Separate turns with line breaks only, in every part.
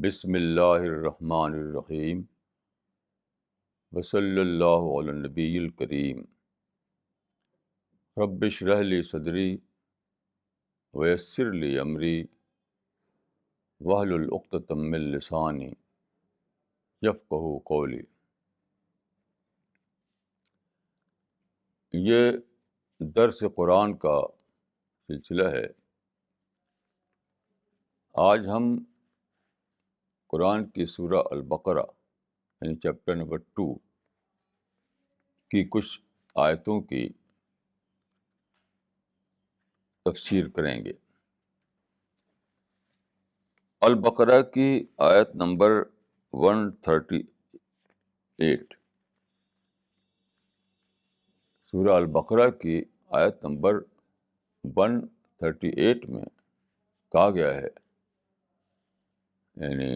بسم اللہ الرحمن الرحیم وصلی اللہ علی النبی الکریم رب اشرح لی صدری ویسر لی امری واحلل عقدۃ من لسانی یفقہوا قولی۔ یہ درس قرآن کا سلسلہ ہے۔ آج ہم قرآن کی سورہ البقرہ یعنی چیپٹر نمبر 2 کی کچھ آیتوں کی تفسیر کریں گے۔ البقرہ کی آیت نمبر 138، سورہ البقرہ کی آیت نمبر 138 میں کہا گیا ہے، یعنی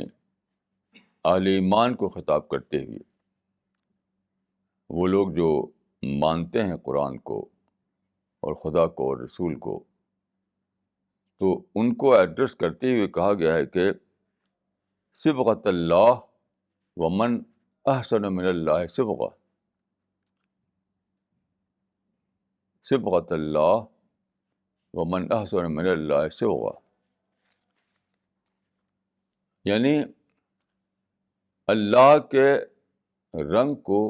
اہل ایمان کو خطاب کرتے ہوئے، وہ لوگ جو مانتے ہیں قرآن کو اور خدا کو اور رسول کو، تو ان کو ایڈریس کرتے ہوئے کہا گیا ہے کہ صبغۃ اللہ ومن احسن من اللہ صبغہ، صبغۃ اللہ ومن احسن من اللہ صبغہ، یعنی اللہ کے رنگ کو،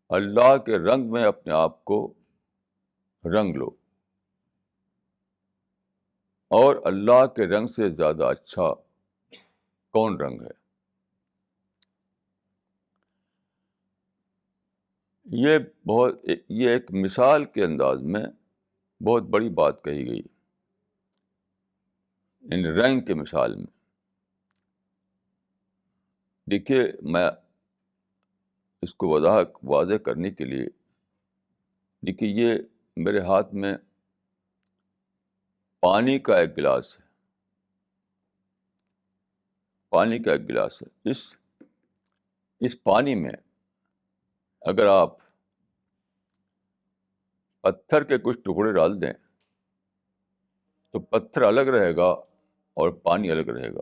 اللہ کے رنگ میں اپنے آپ کو رنگ لو، اور اللہ کے رنگ سے زیادہ اچھا کون رنگ ہے؟ یہ ایک مثال کے انداز میں بہت بڑی بات کہی گئی، ان رنگ کے مثال میں۔ دیکھیے، میں اس کو واضح کرنے کے لیے، دیکھیے یہ میرے ہاتھ میں پانی کا ایک گلاس ہے، پانی کا ایک گلاس ہے۔ اس پانی میں اگر آپ پتھر کے کچھ ٹکڑے ڈال دیں تو پتھر الگ رہے گا اور پانی الگ رہے گا۔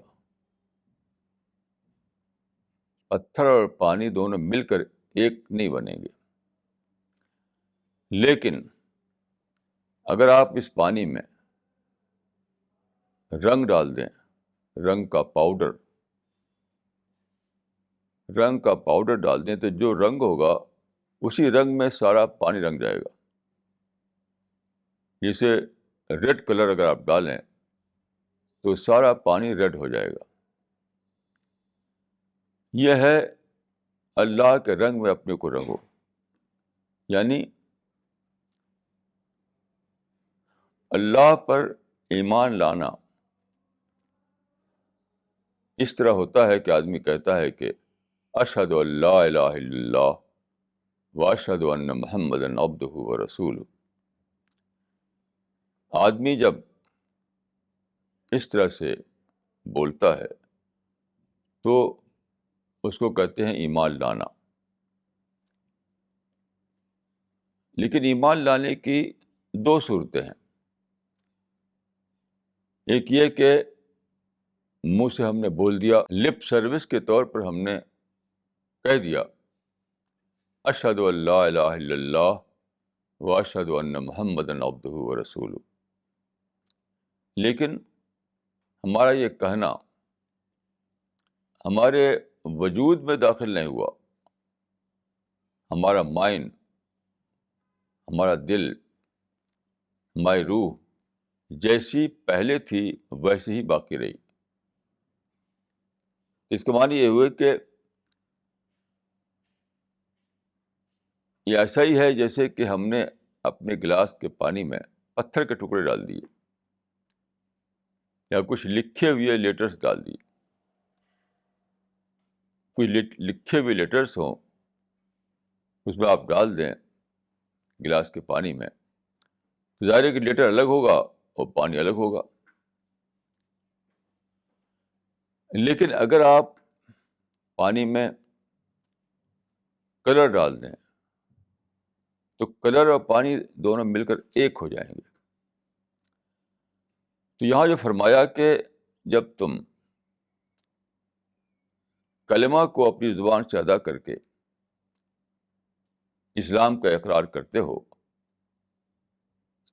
پتھر اور پانی دونوں مل کر ایک نہیں بنیں گے۔ لیکن اگر آپ اس پانی میں رنگ ڈال دیں، رنگ کا پاؤڈر ڈال دیں، تو جو رنگ ہوگا اسی رنگ میں سارا پانی رنگ جائے گا۔ جیسے ریڈ کلر اگر آپ ڈالیں تو سارا پانی ریڈ ہو جائے گا۔ یہ ہے اللہ کے رنگ میں اپنے کو رنگو، یعنی اللہ پر ایمان لانا اس طرح ہوتا ہے کہ آدمی کہتا ہے کہ اشہد ان لا الہ الا اللہ واشہد ان محمدا عبدہ ورسولہ۔ آدمی جب اس طرح سے بولتا ہے تو اس کو کہتے ہیں ایمان لانا۔ لیکن ایمان لانے کی دو صورتیں ہیں۔ ایک یہ کہ منہ سے ہم نے بول دیا، لپ سروس کے طور پر ہم نے کہہ دیا اشہد ان لا الہ الا اللہ واشہد ان محمدا عبدہ ورسولہ، لیکن ہمارا یہ کہنا ہمارے وجود میں داخل نہیں ہوا۔ ہمارا مائنڈ، ہمارا دل، ہماری روح جیسی پہلے تھی ویسے ہی باقی رہی۔ اس کا معنی یہ ہوئے کہ یہ ایسا ہی ہے جیسے کہ ہم نے اپنے گلاس کے پانی میں پتھر کے ٹکڑے ڈال دیے یا کچھ لکھے ہوئے لیٹرز ڈال دیے۔ کوئی لکھے ہوئے لیٹرز ہوں، اس میں آپ ڈال دیں گلاس کے پانی میں، تو ظاہر ہے کہ لیٹر الگ ہوگا اور پانی الگ ہوگا۔ لیکن اگر آپ پانی میں کلر ڈال دیں تو کلر اور پانی دونوں مل کر ایک ہو جائیں گے۔ تو یہاں جو فرمایا کہ جب تم کلمہ کو اپنی زبان سے ادا کر کے اسلام کا اقرار کرتے ہو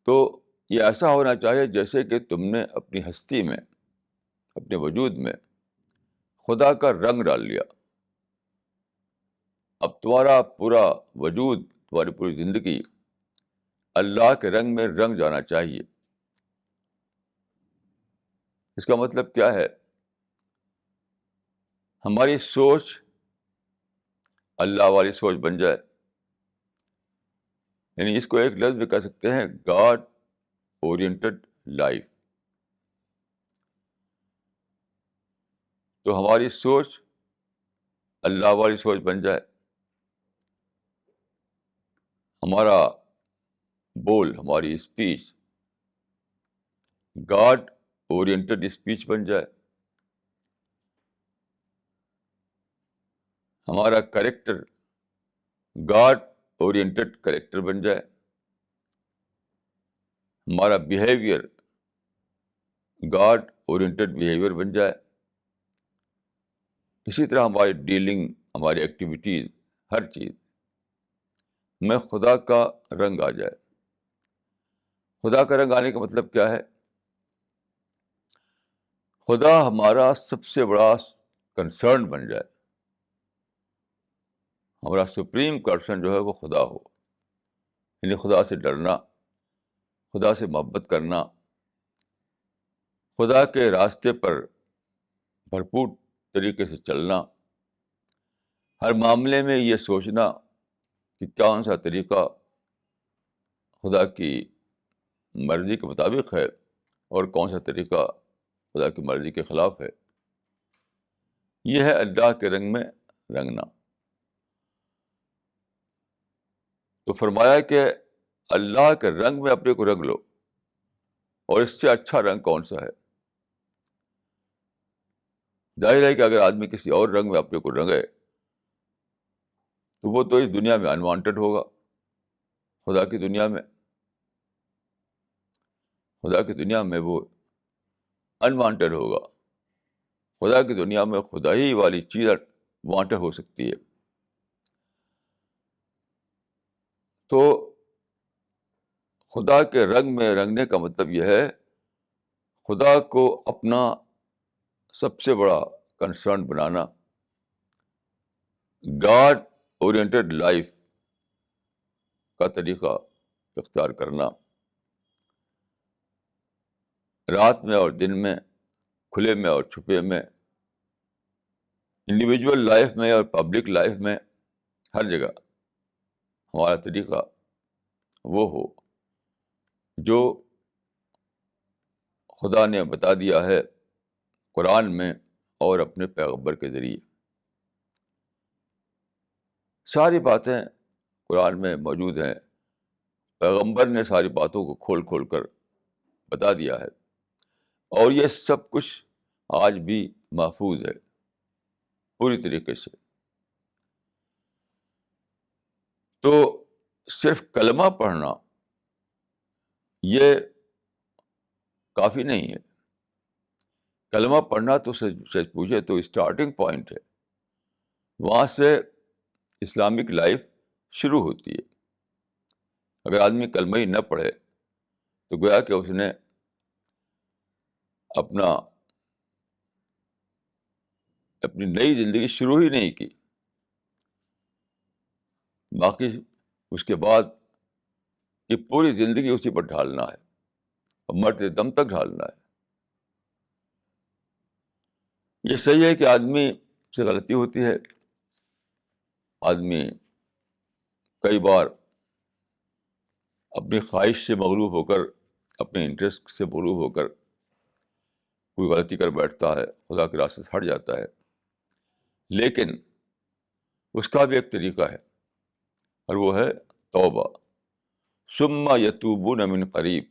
تو یہ ایسا ہونا چاہیے جیسے کہ تم نے اپنی ہستی میں، اپنے وجود میں خدا کا رنگ ڈال لیا. اب تمہارا پورا وجود، تمہاری پوری زندگی اللہ کے رنگ میں رنگ جانا چاہیے. اس کا مطلب کیا ہے؟ ہماری سوچ اللہ والی سوچ بن جائے. یعنی اس کو ایک لفظ میں کہہ سکتے ہیں گاڈ اورینٹڈ لائف. تو ہماری سوچ اللہ والی سوچ بن جائے، ہمارا بول، ہماری اسپیچ گاڈ اورینٹڈ اسپیچ بن جائے، ہمارا کریکٹر گاڈ اورینٹڈ کریکٹر بن جائے، ہمارا بیہیویئر گاڈ اورینٹڈ بیہیویئر بن جائے. اسی طرح ہماری ڈیلنگ، ہماری ایکٹیویٹیز، ہر چیز میں خدا کا رنگ آ جائے. خدا کا رنگ آنے کا مطلب کیا ہے؟ خدا ہمارا سب سے بڑا کنسرن بن جائے. ہمارا سپریم کنسرن جو ہے وہ خدا ہو. یعنی خدا سے ڈرنا، خدا سے محبت کرنا، خدا کے راستے پر بھرپور طریقے سے چلنا، ہر معاملے میں یہ سوچنا کہ کون سا طریقہ خدا کی مرضی کے مطابق ہے اور کون سا طریقہ خدا کی مرضی کے خلاف ہے. یہ ہے اللہ کے رنگ میں رنگنا. تو فرمایا کہ اللہ کے رنگ میں اپنے کو رنگ لو. اور اس سے اچھا رنگ کون سا ہے؟ ظاہر ہے کہ اگر آدمی کسی اور رنگ میں اپنے کو رنگے تو وہ تو اس دنیا میں انوانٹیڈ ہوگا. خدا کی دنیا میں، خدا کی دنیا میں وہ انوانٹیڈ ہوگا. خدا کی دنیا میں خدا ہی والی چیز وانٹیڈ ہو سکتی ہے. تو خدا کے رنگ میں رنگنے کا مطلب یہ ہے خدا کو اپنا سب سے بڑا کنسرن بنانا، گاڈ اورینٹڈ لائف کا طریقہ اختیار کرنا، رات میں اور دن میں، کھلے میں اور چھپے میں، انڈیویجول لائف میں اور پبلک لائف میں، ہر جگہ ہمارا طریقہ وہ ہو جو خدا نے بتا دیا ہے قرآن میں اور اپنے پیغمبر کے ذریعے. ساری باتیں قرآن میں موجود ہیں. پیغمبر نے ساری باتوں کو کھول کھول کر بتا دیا ہے اور یہ سب کچھ آج بھی محفوظ ہے پوری طریقے سے. تو صرف کلمہ پڑھنا یہ کافی نہیں ہے. کلمہ پڑھنا تو سچ پوچھے تو اسٹارٹنگ پوائنٹ ہے، وہاں سے اسلامک لائف شروع ہوتی ہے. اگر آدمی کلمہ ہی نہ پڑھے تو گویا کہ اس نے اپنی نئی زندگی شروع ہی نہیں کی. باقی اس کے بعد یہ پوری زندگی اسی پر ڈھالنا ہے اور مرتے دم تک ڈھالنا ہے. یہ صحیح ہے کہ آدمی سے غلطی ہوتی ہے. آدمی کئی بار اپنی خواہش سے مغلوب ہو کر، اپنے انٹرسٹ سے مغلوب ہو کر کوئی غلطی کر بیٹھتا ہے، خدا کے راستے سے ہٹ جاتا ہے. لیکن اس کا بھی ایک طریقہ ہے اور وہ ہے توبہ. ثم یتوبون من قریب.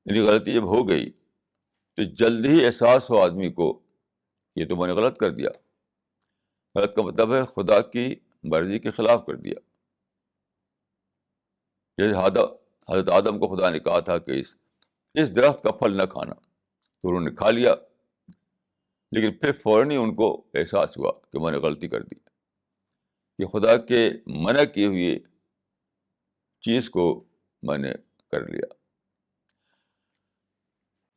یعنی غلطی جب ہو گئی تو جلد ہی احساس ہو آدمی کو یہ تو میں نے غلط کر دیا. غلط کا مطلب ہے خدا کی مرضی کے خلاف کر دیا. جیسے حضرت آدم کو خدا نے کہا تھا کہ اس درخت کا پھل نہ کھانا، تو انہوں نے کھا لیا. لیکن پھر فوراً ہی ان کو احساس ہوا کہ میں نے غلطی کر دی، کہ خدا کے منع کی ہوئی چیز کو میں نے کر لیا۔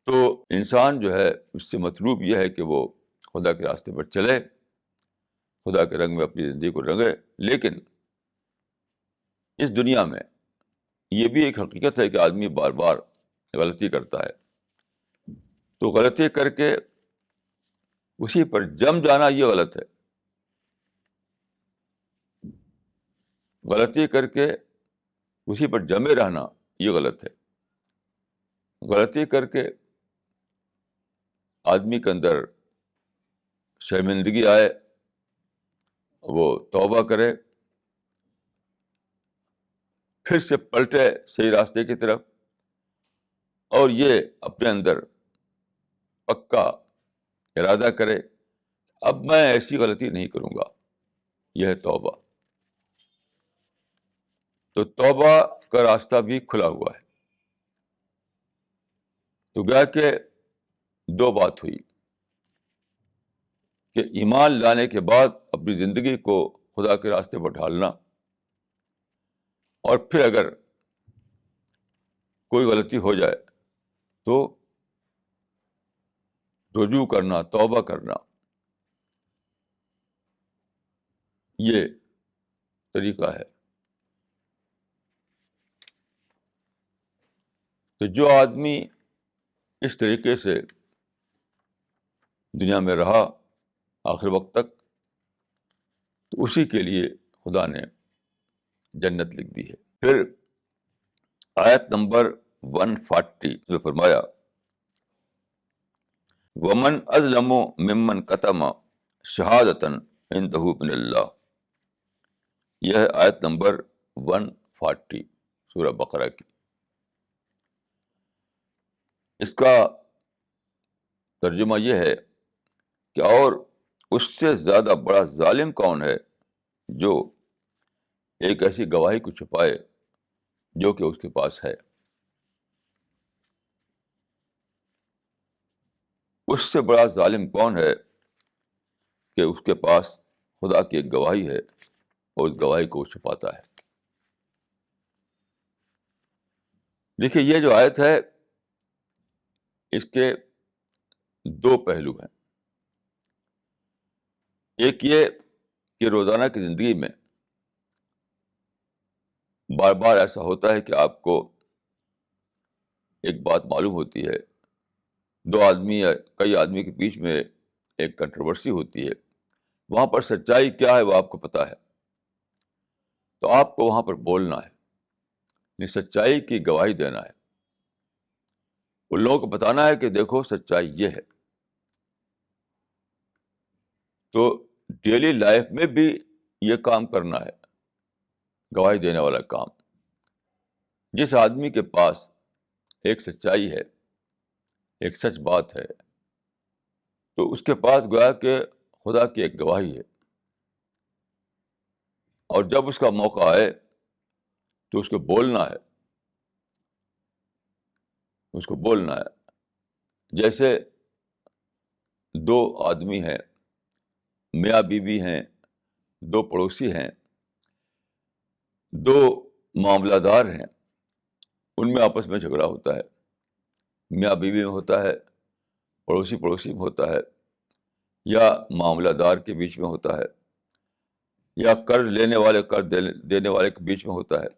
تو انسان جو ہے اس سے مطلوب یہ ہے کہ وہ خدا کے راستے پر چلے، خدا کے رنگ میں اپنی زندگی کو رنگے، لیکن اس دنیا میں یہ بھی ایک حقیقت ہے کہ آدمی بار بار غلطی کرتا ہے، تو غلطی کر کے اسی پر جم جانا یہ غلط ہے، غلطی کر کے اسی پر جمے رہنا یہ غلط ہے۔ غلطی کر کے آدمی کے اندر شرمندگی آئے، وہ توبہ کرے، پھر سے پلٹے صحیح راستے کی طرف، اور یہ اپنے اندر پکا ارادہ کرے اب میں ایسی غلطی نہیں کروں گا، یہ ہے توبہ۔ تو توبہ کا راستہ بھی کھلا ہوا ہے۔ تو گیا کہ دو بات ہوئی کہ ایمان لانے کے بعد اپنی زندگی کو خدا کے راستے پر ڈھالنا، اور پھر اگر کوئی غلطی ہو جائے تو رجوع کرنا، توبہ کرنا، یہ طریقہ ہے۔ تو جو آدمی اس طریقے سے دنیا میں رہا آخر وقت تک، تو اسی کے لیے خدا نے جنت لکھ دی ہے۔ پھر آیت نمبر 140 میں فرمایا ومن اظلم ممن کتم شہادتن عندہ من اللہ۔ یہ ہے آیت نمبر 140 سورہ بقرہ کی۔ اس کا ترجمہ یہ ہے کہ اور اس سے زیادہ بڑا ظالم کون ہے جو ایک ایسی گواہی کو چھپائے جو کہ اس کے پاس ہے۔ اس سے بڑا ظالم کون ہے کہ اس کے پاس خدا کی ایک گواہی ہے اور اس گواہی کو وہ چھپاتا ہے۔ دیکھیے یہ جو آیت ہے اس کے دو پہلو ہیں۔ ایک یہ کہ روزانہ کی زندگی میں بار بار ایسا ہوتا ہے کہ آپ کو ایک بات معلوم ہوتی ہے، دو آدمی یا کئی آدمی کے بیچ میں ایک کنٹروورسی ہوتی ہے، وہاں پر سچائی کیا ہے وہ آپ کو پتا ہے، تو آپ کو وہاں پر بولنا ہے، یعنی سچائی کی گواہی دینا ہے، ان لوگوں کو بتانا ہے کہ دیکھو سچائی یہ ہے۔ تو ڈیلی لائف میں بھی یہ کام کرنا ہے، گواہی دینے والا کام۔ جس آدمی کے پاس ایک سچائی ہے، ایک سچ بات ہے، تو اس کے پاس گویا کہ خدا کی ایک گواہی ہے، اور جب اس کا موقع آئے تو اس کو بولنا ہے، اس کو بولنا ہے۔ جیسے دو آدمی ہیں، میاں بیوی ہیں، دو پڑوسی ہیں، دو معاملہ دار ہیں، ان میں آپس میں جھگڑا ہوتا ہے، میاں بیوی میں ہوتا ہے، پڑوسی پڑوسی میں ہوتا ہے، یا معاملہ دار کے بیچ میں ہوتا ہے، یا قرض لینے والے قرض دینے والے کے بیچ میں ہوتا ہے۔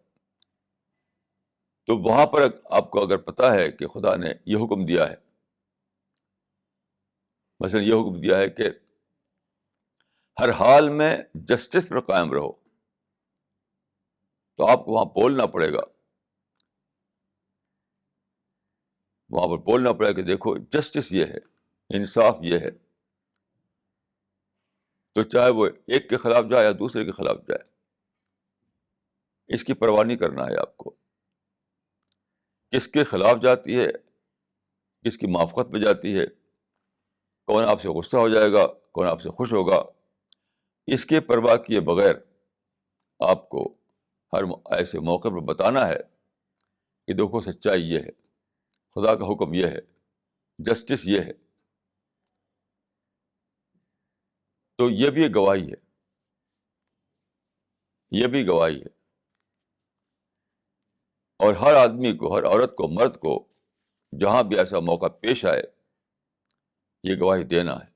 تو وہاں پر آپ کو اگر پتا ہے کہ خدا نے یہ حکم دیا ہے، مثلا یہ حکم دیا ہے کہ ہر حال میں جسٹس پر قائم رہو، تو آپ کو وہاں بولنا پڑے گا، وہاں پر بولنا پڑے گا کہ دیکھو جسٹس یہ ہے، انصاف یہ ہے، تو چاہے وہ ایک کے خلاف جائے یا دوسرے کے خلاف جائے، اس کی پرواہ نہیں کرنا ہے آپ کو، کس کے خلاف جاتی ہے، کس کی موافقت میں جاتی ہے، کون آپ سے غصہ ہو جائے گا، کون آپ سے خوش ہوگا، اس کے پرواہ کیے بغیر آپ کو ہر ایسے موقع پر بتانا ہے کہ دیکھو سچائی یہ ہے، خدا کا حکم یہ ہے، جسٹس یہ ہے۔ تو یہ بھی ایک گواہی ہے، یہ بھی گواہی ہے. اور ہر آدمی کو، ہر عورت کو، مرد کو جہاں بھی ایسا موقع پیش آئے یہ گواہی دینا ہے.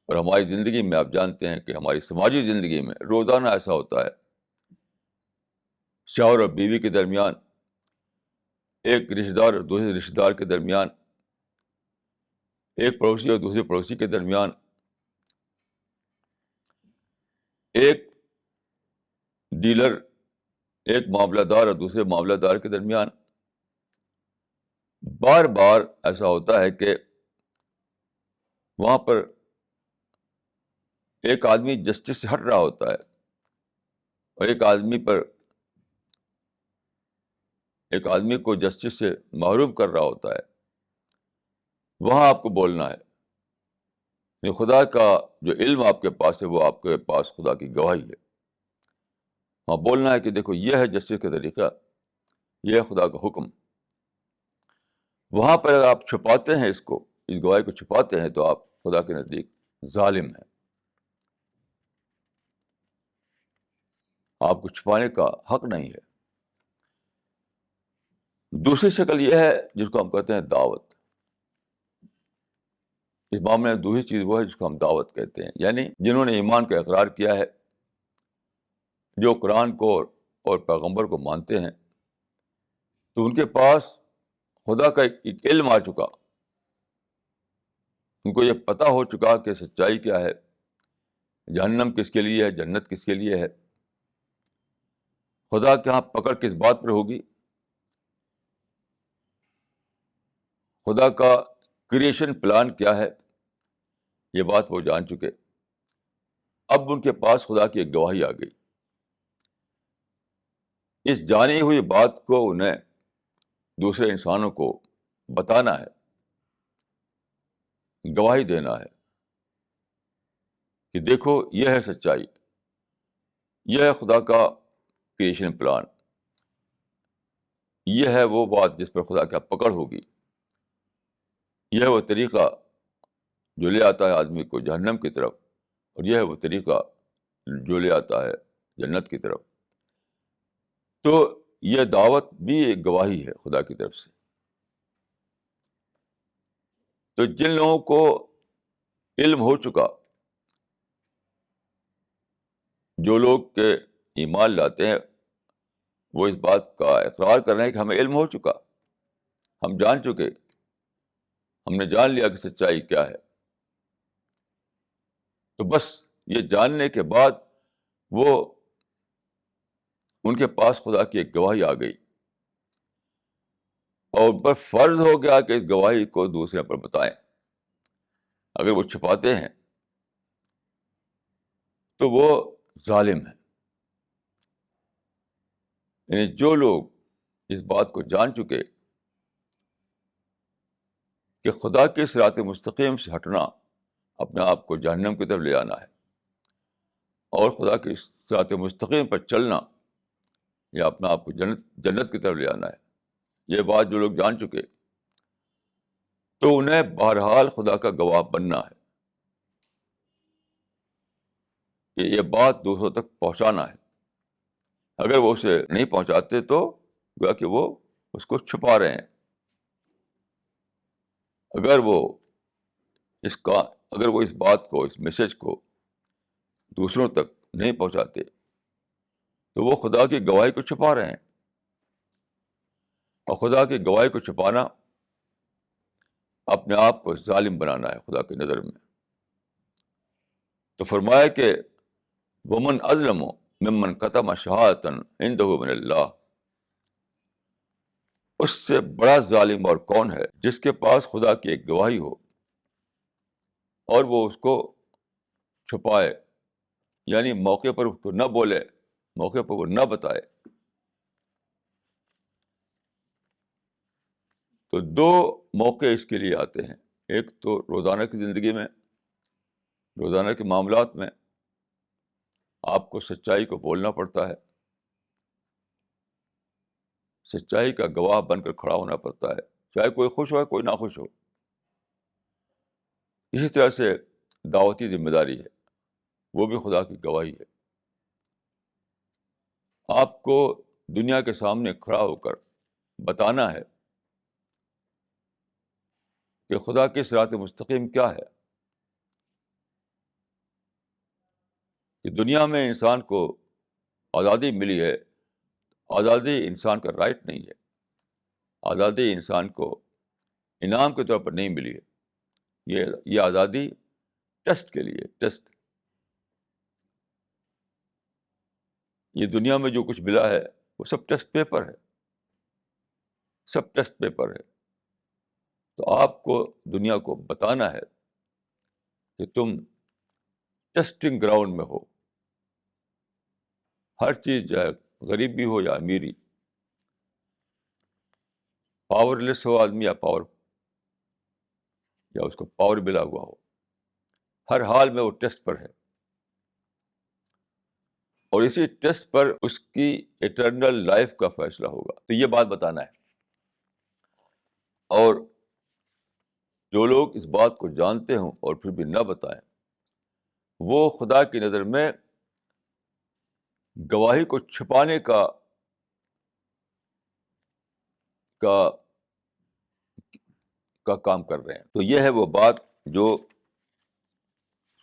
اور ہماری زندگی میں آپ جانتے ہیں کہ ہماری سماجی زندگی میں روزانہ ایسا ہوتا ہے، شوہر اور بیوی کے درمیان، ایک رشتہ دار اور دوسرے رشتہ دار کے درمیان، ایک پڑوسی اور دوسرے پڑوسی کے درمیان، ایک ڈیلر، ایک معاملہ دار اور دوسرے معاملہ دار کے درمیان. بار بار ایسا ہوتا ہے کہ وہاں پر ایک آدمی جسٹس سے ہٹ رہا ہوتا ہے اور ایک آدمی کو جسٹس سے محروم کر رہا ہوتا ہے. وہاں آپ کو بولنا ہے کہ خدا کا جو علم آپ کے پاس ہے وہ آپ کے پاس خدا کی گواہی ہے. ہاں، بولنا ہے کہ دیکھو یہ ہے جسٹس کا طریقہ، یہ ہے خدا کا حکم. وہاں پر اگر آپ چھپاتے ہیں اس گواہی کو چھپاتے ہیں تو آپ خدا کے نزدیک ظالم ہیں. آپ کو چھپانے کا حق نہیں ہے. دوسری شکل یہ ہے جس کو ہم کہتے ہیں دعوت. اس معاملے میں دوسری چیز وہ ہے جس کو ہم دعوت کہتے ہیں، یعنی جنہوں نے ایمان کا اقرار کیا ہے، جو قرآن کو اور پیغمبر کو مانتے ہیں، تو ان کے پاس خدا کا ایک علم آ چکا. ان کو یہ پتہ ہو چکا کہ سچائی کیا ہے، جہنم کس کے لیے ہے، جنت کس کے لیے ہے، خدا کے ہاں پکڑ کس بات پر ہوگی، خدا کا کریشن پلان کیا ہے، یہ بات وہ جان چکے. اب ان کے پاس خدا کی ایک گواہی آ گئی. اس جانی ہوئی بات کو انہیں دوسرے انسانوں کو بتانا ہے، گواہی دینا ہے کہ دیکھو یہ ہے سچائی، یہ ہے خدا کا کریشن پلان، یہ ہے وہ بات جس پر خدا کا پکڑ ہوگی، یہ ہے وہ طریقہ جو لے آتا ہے آدمی کو جہنم کی طرف، اور یہ ہے وہ طریقہ جو لے آتا ہے جنت کی طرف. تو یہ دعوت بھی ایک گواہی ہے خدا کی طرف سے. تو جن لوگوں کو علم ہو چکا، جو لوگ کے ایمان لاتے ہیں، وہ اس بات کا اقرار کر رہے ہیں کہ ہمیں علم ہو چکا، ہم جان چکے، ہم نے جان لیا کہ سچائی کیا ہے. تو بس یہ جاننے کے بعد وہ ان کے پاس خدا کی ایک گواہی آ گئی، اور ان پر فرض ہو گیا کہ اس گواہی کو دوسرے پر بتائیں. اگر وہ چھپاتے ہیں تو وہ ظالم ہیں. یعنی جو لوگ اس بات کو جان چکے کہ خدا کے صراط مستقیم سے ہٹنا اپنے آپ کو جہنم کی طرف لے آنا ہے، اور خدا کے صراط مستقیم پر چلنا یا اپنا آپ کو جنت کی طرف لے آنا ہے، یہ بات جو لوگ جان چکے، تو انہیں بہرحال خدا کا گواہ بننا ہے کہ یہ بات دوسروں تک پہنچانا ہے. اگر وہ اسے نہیں پہنچاتے تو گویا کہ وہ اس کو چھپا رہے ہیں. اگر وہ اگر وہ اس بات کو، اس میسج کو دوسروں تک نہیں پہنچاتے تو وہ خدا کی گواہی کو چھپا رہے ہیں. اور خدا کی گواہی کو چھپانا اپنے آپ کو ظالم بنانا ہے خدا کی نظر میں. تو فرمایا کہ ومن اظلم ممن کتم شہادۃ عنده من اللہ، اس سے بڑا ظالم اور کون ہے جس کے پاس خدا کی ایک گواہی ہو اور وہ اس کو چھپائے، یعنی موقع پر اس کو نہ بولے، موقع پر وہ نہ بتائے. تو دو موقع اس کے لیے آتے ہیں. ایک تو روزانہ کی زندگی میں، روزانہ کے معاملات میں آپ کو سچائی کو بولنا پڑتا ہے، سچائی کا گواہ بن کر کھڑا ہونا پڑتا ہے، چاہے کوئی خوش ہو کوئی ناخوش ہو. اسی طرح سے دعوتی ذمہ داری ہے، وہ بھی خدا کی گواہی ہے. آپ کو دنیا کے سامنے کھڑا ہو کر بتانا ہے کہ خدا کے صراط مستقیم کیا ہے. کہ دنیا میں انسان کو آزادی ملی ہے، آزادی انسان کا رائٹ نہیں ہے. آزادی انسان کو انعام کے طور پر نہیں ملی ہے. یہ آزادی ٹیسٹ کے لیے. ٹیسٹ. یہ دنیا میں جو کچھ ملا ہے وہ سب ٹیسٹ پیپر ہے. سب ٹیسٹ پیپر ہے. تو آپ کو دنیا کو بتانا ہے کہ تم ٹیسٹنگ گراؤنڈ میں ہو. ہر چیز چاہے غریبی ہو یا امیری، پاور لیس ہو آدمی یا اس کو پاور ملا ہوا ہو، ہر حال میں وہ ٹیسٹ پر ہے. اور اسی ٹیسٹ پر اس کی ایٹرنل لائف کا فیصلہ ہوگا. تو یہ بات بتانا ہے. اور جو لوگ اس بات کو جانتے ہوں اور پھر بھی نہ بتائیں، وہ خدا کی نظر میں گواہی کو چھپانے کا کا کام کر رہے ہیں. تو یہ ہے وہ بات جو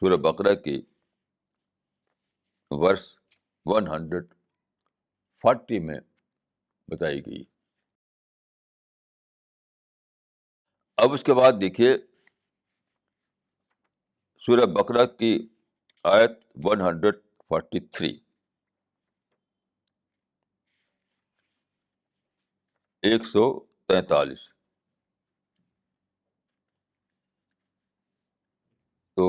سورہ بقرہ کی ورس 140 میں بتائی گئی. اب اس کے بعد دیکھیے سورہ بقرہ کی آیت 143، 143. تو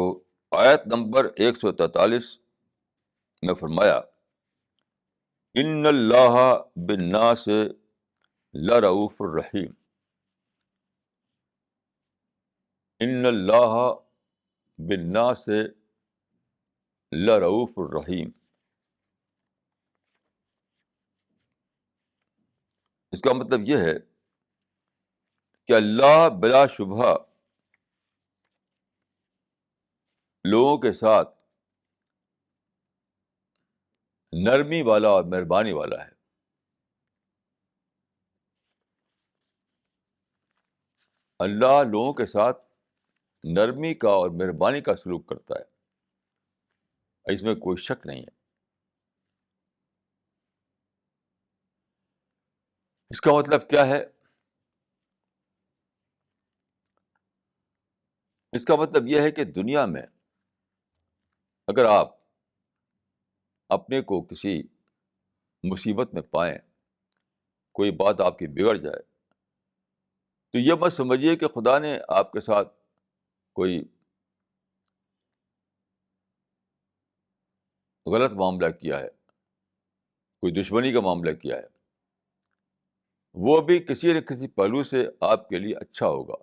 آیت نمبر 143 میں فرمایا، ان اللہ بالناس لرؤوف الرحیم. ان اللہ بالناس لرؤوف الرحیم. اس کا مطلب یہ ہے کہ اللہ بلا شبہ لوگوں کے ساتھ نرمی والا اور مہربانی والا ہے. اللہ لوگوں کے ساتھ نرمی کا اور مہربانی کا سلوک کرتا ہے، اس میں کوئی شک نہیں ہے. اس کا مطلب کیا ہے؟ اس کا مطلب یہ ہے کہ دنیا میں اگر آپ اپنے کو کسی مصیبت میں پائیں، کوئی بات آپ کی بگڑ جائے، تو یہ مت سمجھیے کہ خدا نے آپ کے ساتھ کوئی غلط معاملہ کیا ہے، کوئی دشمنی کا معاملہ کیا ہے. وہ بھی کسی نہ کسی پہلو سے آپ کے لیے اچھا ہوگا.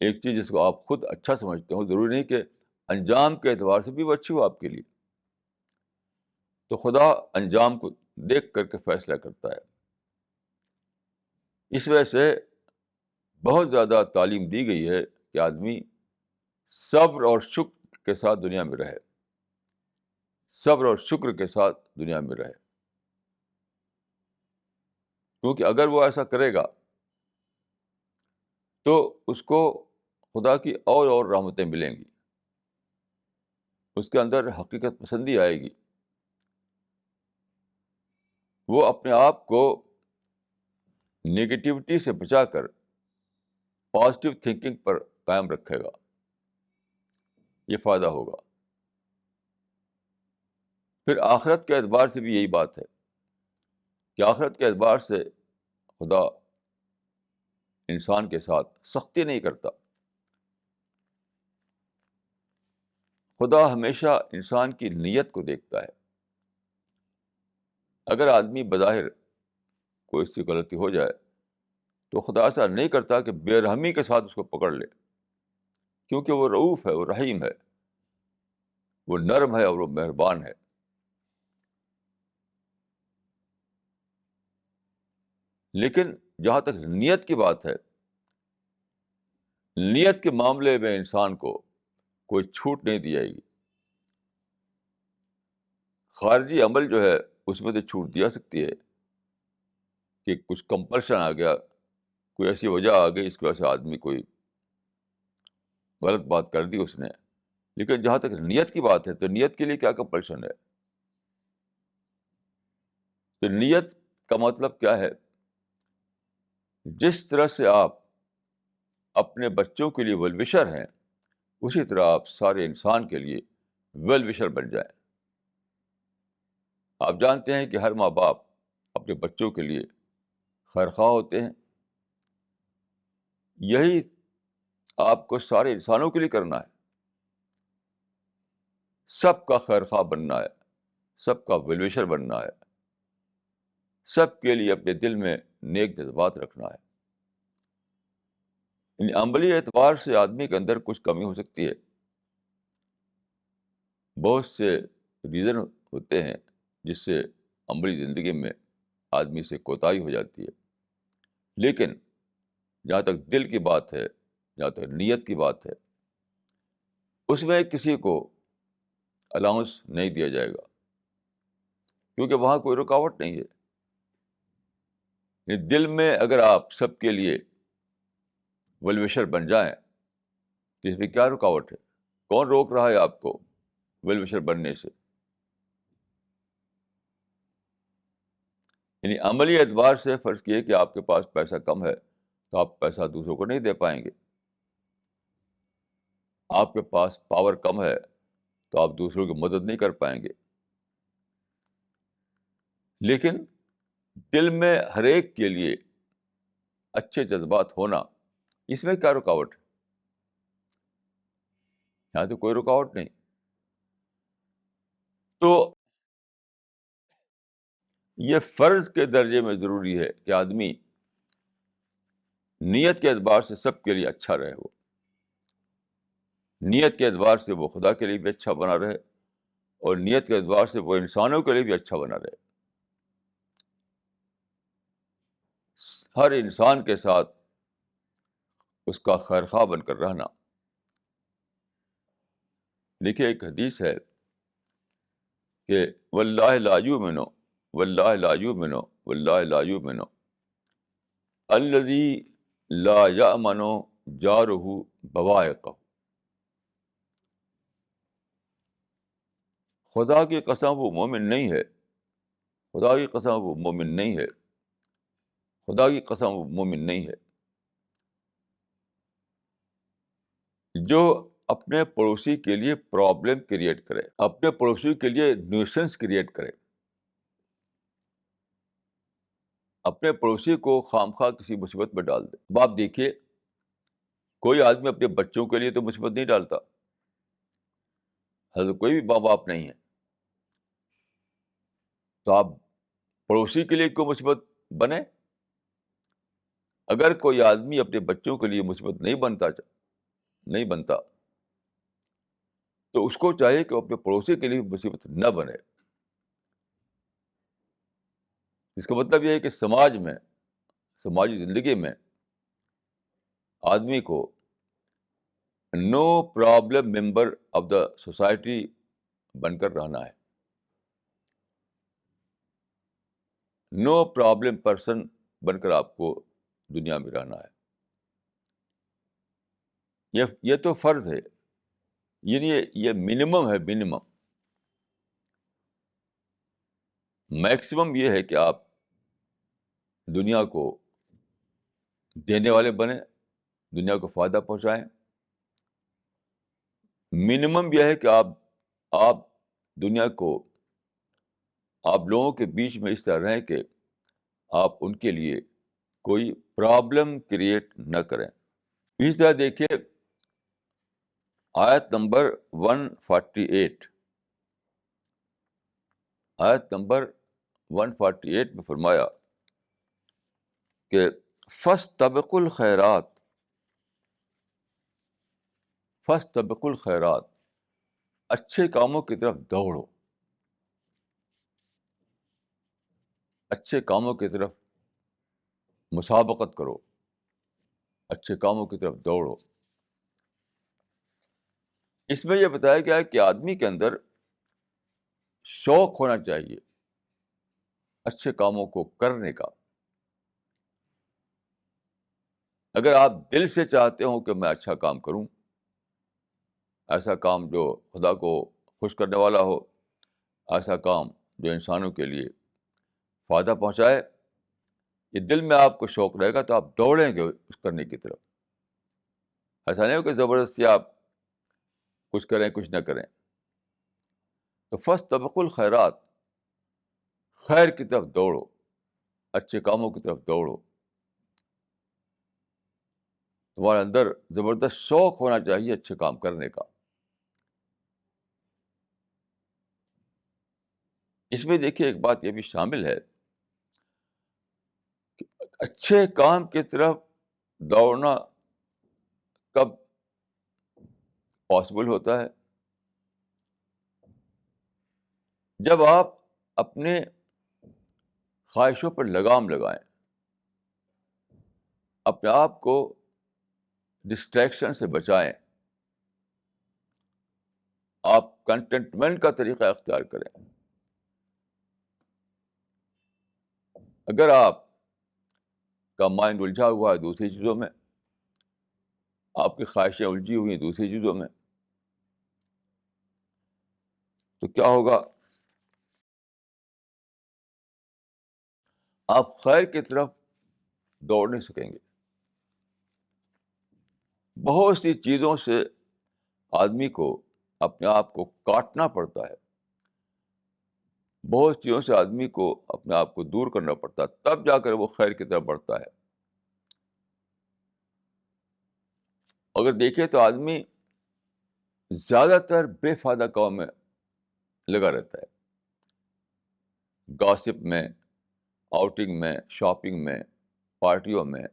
ایک چیز جس کو آپ خود اچھا سمجھتے ہو، ضروری نہیں کہ انجام کے اعتبار سے بھی وہ اچھی ہو آپ کے لیے. تو خدا انجام کو دیکھ کر کے فیصلہ کرتا ہے. اس وجہ سے بہت زیادہ تعلیم دی گئی ہے کہ آدمی صبر اور شکر کے ساتھ دنیا میں رہے. صبر اور شکر کے ساتھ دنیا میں رہے. کیونکہ اگر وہ ایسا کرے گا تو اس کو خدا کی اور رحمتیں ملیں گی. اس کے اندر حقیقت پسندی آئے گی. وہ اپنے آپ کو نگیٹیوٹی سے بچا کر پازیٹیو تھنکنگ پر قائم رکھے گا. یہ فائدہ ہوگا. پھر آخرت کے اعتبار سے بھی یہی بات ہے کہ آخرت کے اعتبار سے خدا انسان کے ساتھ سختی نہیں کرتا. خدا ہمیشہ انسان کی نیت کو دیکھتا ہے. اگر آدمی بظاہر کوئی اس کی غلطی ہو جائے تو خدا ایسا نہیں کرتا کہ بے رحمی کے ساتھ اس کو پکڑ لے، کیونکہ وہ رؤوف ہے، وہ رحیم ہے، وہ نرم ہے اور وہ مہربان ہے. لیکن جہاں تک نیت کی بات ہے، نیت کے معاملے میں انسان کو کوئی چھوٹ نہیں دی جائے گی. خارجی عمل جو ہے اس میں تو چھوٹ دیا سکتی ہے کہ کچھ کمپلشن آ گیا, کوئی ایسی وجہ آ گئی اس کی وجہ سے آدمی کوئی غلط بات کر دی اس نے. لیکن جہاں تک نیت کی بات ہے تو نیت کے لیے کیا کمپلشن ہے؟ تو نیت کا مطلب کیا ہے؟ جس طرح سے آپ اپنے بچوں کے لیے ویل وشر ہیں, اسی طرح آپ سارے انسان کے لیے ویل وشر بن جائیں. آپ جانتے ہیں کہ ہر ماں باپ اپنے بچوں کے لیے خیرخواہ ہوتے ہیں. یہی آپ کو سارے انسانوں کے لیے کرنا ہے. سب کا خیرخواہ بننا ہے, سب کا ویل وشر بننا ہے, سب کے لیے اپنے دل میں نیک جذبات رکھنا ہے. یعنی عملی اعتبار سے آدمی کے اندر کچھ کمی ہو سکتی ہے. بہت سے ریزن ہوتے ہیں جس سے عملی زندگی میں آدمی سے کوتاہی ہو جاتی ہے. لیکن جہاں تک دل کی بات ہے, جہاں تک نیت کی بات ہے, اس میں کسی کو الاؤنس نہیں دیا جائے گا, کیونکہ وہاں کوئی رکاوٹ نہیں ہے. یعنی دل میں اگر آپ سب کے لیے ویل وشر بن جائیں تو اس میں کیا رکاوٹ ہے؟ کون روک رہا ہے آپ کو ویل وشر بننے سے؟ یعنی عملی اعتبار سے فرض کیے کہ آپ کے پاس پیسہ کم ہے تو آپ پیسہ دوسروں کو نہیں دے پائیں گے. آپ کے پاس پاور کم ہے تو آپ دوسروں کی مدد نہیں کر پائیں گے. لیکن دل میں ہر ایک کے لیے اچھے جذبات ہونا, اس میں کیا رکاوٹ ہے؟ یہاں تو کوئی رکاوٹ نہیں. تو یہ فرض کے درجے میں ضروری ہے کہ آدمی نیت کے اعتبار سے سب کے لیے اچھا رہے. وہ نیت کے اعتبار سے وہ خدا کے لیے بھی اچھا بنا رہے, اور نیت کے اعتبار سے وہ انسانوں کے لیے بھی اچھا بنا رہے. ہر انسان کے ساتھ اس کا خیرخواہ بن کر رہنا. دیکھیے ایک حدیث ہے کہ واللہ لا یؤمن واللہ لا یؤمن واللہ لا یؤمن الذی لا یأمن جارہ بوائقہ. خدا کی قسم وہ مومن نہیں ہے, خدا کی قسم وہ مومن نہیں ہے, خدا کی قسم وہ مومن نہیں ہے جو اپنے پڑوسی کے لیے پرابلم کریٹ کرے, اپنے پڑوسی کے لیے نیوسنس کریٹ کرے, اپنے پڑوسی کو خام خواہ کسی مصیبت میں ڈال دے. اب آپ دیکھیے کوئی آدمی اپنے بچوں کے لیے تو مصیبت نہیں ڈالتا, حضرت کوئی بھی ماں باپ نہیں ہے, تو آپ پڑوسی کے لیے کوئی مصیبت بنے. اگر کوئی آدمی اپنے بچوں کے لیے مصیبت نہیں بنتا تو اس کو چاہیے کہ وہ اپنے پڑوسی کے لیے مصیبت نہ بنے. اس کا مطلب یہ ہے کہ سماجی زندگی میں آدمی کو no problem member of the society بن کر رہنا ہے, نو پرابلم پرسن بن کر آپ کو دنیا میں رہنا ہے. یہ تو فرض ہے, یعنی یہ منیمم ہے. منیمم, میکسیمم یہ ہے کہ آپ دنیا کو دینے والے بنیں, دنیا کو فائدہ پہنچائیں. منیمم یہ ہے کہ آپ دنیا کو, آپ لوگوں کے بیچ میں اس طرح رہیں کہ آپ ان کے لیے کوئی پرابلم کریٹ نہ کریں. اس طرح دیکھیے آیت نمبر 148, آیت نمبر 148 میں فرمایا کہ فاستبقوا الخیرات, فاستبقوا الخیرات, اچھے کاموں کی طرف دوڑو, اچھے کاموں کی طرف مسابقت کرو, اچھے کاموں کی طرف دوڑو. اس میں یہ بتایا گیا ہے کہ آدمی کے اندر شوق ہونا چاہیے اچھے کاموں کو کرنے کا. اگر آپ دل سے چاہتے ہو کہ میں اچھا کام کروں، ایسا کام جو خدا کو خوش کرنے والا ہو، ایسا کام جو انسانوں کے لیے فائدہ پہنچائے، یہ دل میں آپ کو شوق رہے گا تو آپ دوڑیں گے اس کرنے کی طرف. ایسا نہیں ہو کہ زبردستی آپ کچھ کریں کچھ نہ کریں. تو فاستبقوا الخیرات، خیر کی طرف دوڑو، اچھے کاموں کی طرف دوڑو. تمہارے اندر زبردست شوق ہونا چاہیے اچھے کام کرنے کا. اس میں دیکھیے ایک بات یہ بھی شامل ہے کہ اچھے کام کی طرف دوڑنا کب پاسبل ہوتا ہے؟ جب آپ اپنے خواہشوں پر لگام لگائیں، اپنے آپ کو ڈسٹریکشن سے بچائیں، آپ کنٹینٹمنٹ کا طریقہ اختیار کریں. اگر آپ کا مائنڈ الجھا ہوا ہے دوسری چیزوں میں، آپ کی خواہشیں الجھی ہوئی ہیں دوسری چیزوں میں، تو کیا ہوگا؟ آپ خیر کی طرف دوڑ نہیں سکیں گے. بہت سی چیزوں سے آدمی کو اپنے آپ کو کاٹنا پڑتا ہے، بہت چیزوں سے آدمی کو اپنے آپ کو دور کرنا پڑتا ہے، تب جا کر وہ خیر کی طرف بڑھتا ہے. اگر دیکھیں تو آدمی زیادہ تر بے فائدہ کام میں لگا رہتا ہے، گاسپ میں، آؤٹنگ میں، شاپنگ میں، پارٹیوں میں،